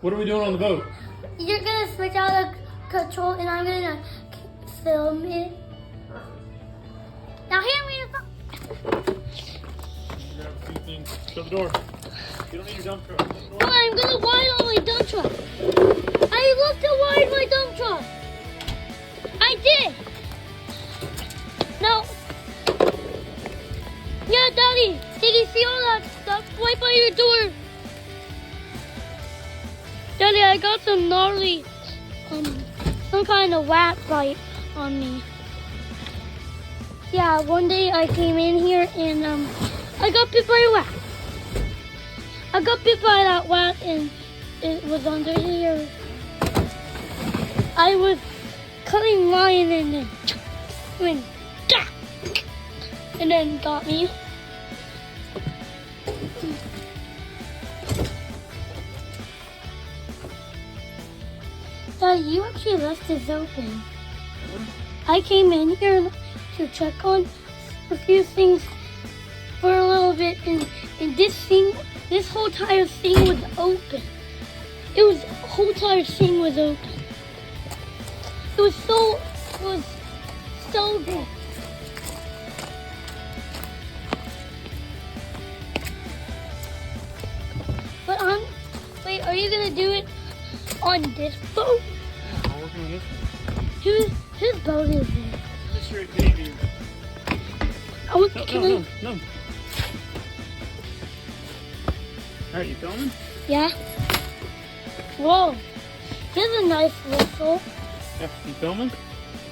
What are we doing on the boat? You're gonna switch out the control and I'm gonna film it. Now hand me the phone. Grab a few things. Shut the door. You don't need your dump truck. No, I'm gonna wire on my dump truck. I looked to wire my dump truck. I did. No. Yeah, Daddy. Did you see all that stuff right by your door? Daddy, I got some gnarly, some kind of rat bite on me. Yeah, one day I came in here and I got bit by a rat. I got bit by that rat and it was under here. I was cutting line and then went and then got me. Daddy, you actually left this open. I came in here to check on a few things for a little bit, and this whole entire thing was open. The whole entire thing was open. It was so good. But wait, are you gonna do it on this boat? Yeah, I'm working on this one. Whose boat is it? This your Navy. No. Alright, you filming? Yeah. Whoa. Here's a nice whistle. Yeah, you filming?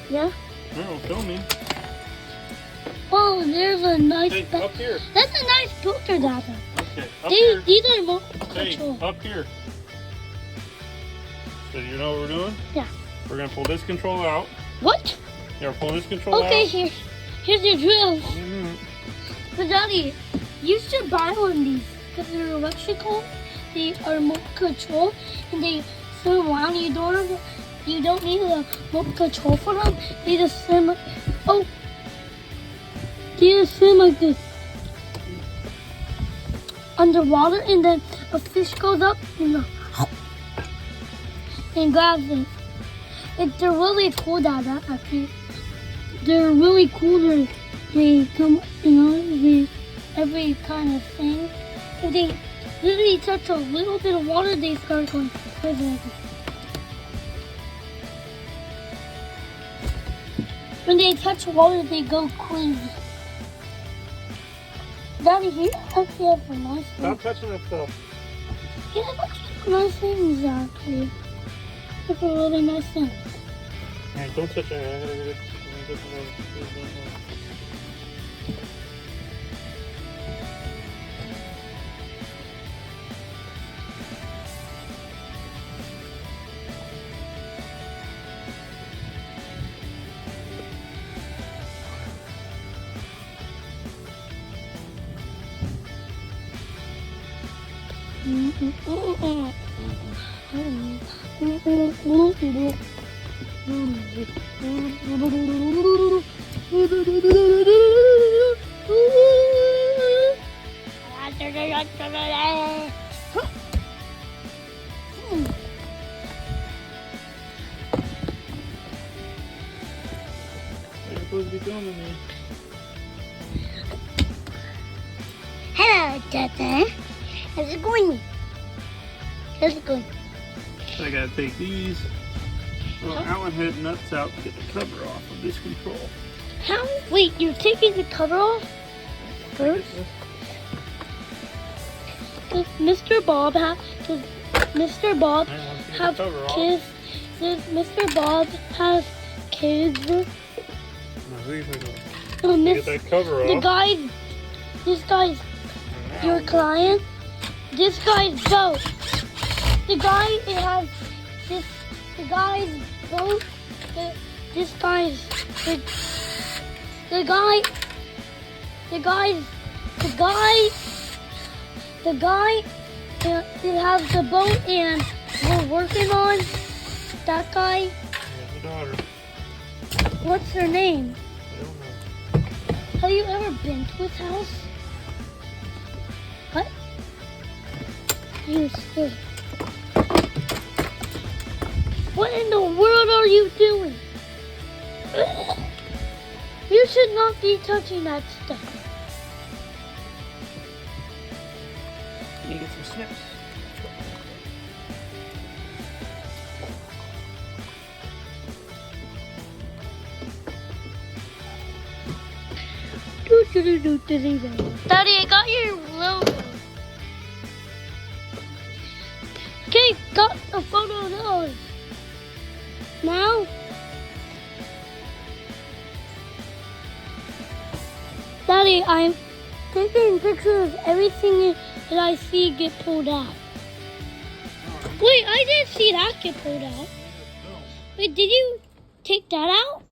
Yeah. Alright, we're filming. Whoa, there's a nice... Hey, up here. That's a nice filter, Dada. Okay, up here. These are remote Hey, control. up here. So you know what we're doing? Yeah. We're going to pull this control out. What? Yeah, we're pulling this control Okay, out. here's your drill. Mm-hmm. But Daddy, you should buy one of these because they're electrical. They are remote control and they swim around. You don't need a remote control for them. They just swim. They just swim like this underwater, and then a fish goes up and grabs it. They're really cool, Dada. Actually, they're really cool. They come, every kind of thing. If they literally touch a little bit of water, they start going crazy. When they touch water, they go crazy. Daddy, he actually has some nice things. Stop touching that stuff. He has actually some nice things, actually. Look at really nice things. Hey, don't touch it. I gotta get it. You're supposed to be filming me. Hello, Dada. How's it going? How's it going? So I gotta take these little Allen head nuts out to get the cover off of this control. How? Wait, you're taking the cover off first? Does Mr. Bob have kids? Does Mr. Bob have kids? No, who are you talking about? Get that cover off. This guy's your client. This guy's boat. The guy's boat. The guy that has the boat and we're working on that guy. Here's the daughter. What's her name? I don't know. Have you ever been to his house? What? You're scared. What in the world are you doing? You should not be touching that stuff. Let me get some snips. Daddy, I got your logo. Okay, got a photo of those. Now, Daddy, I'm taking pictures of everything that I see get pulled out. Wait, I didn't see that get pulled out. Wait, did you take that out?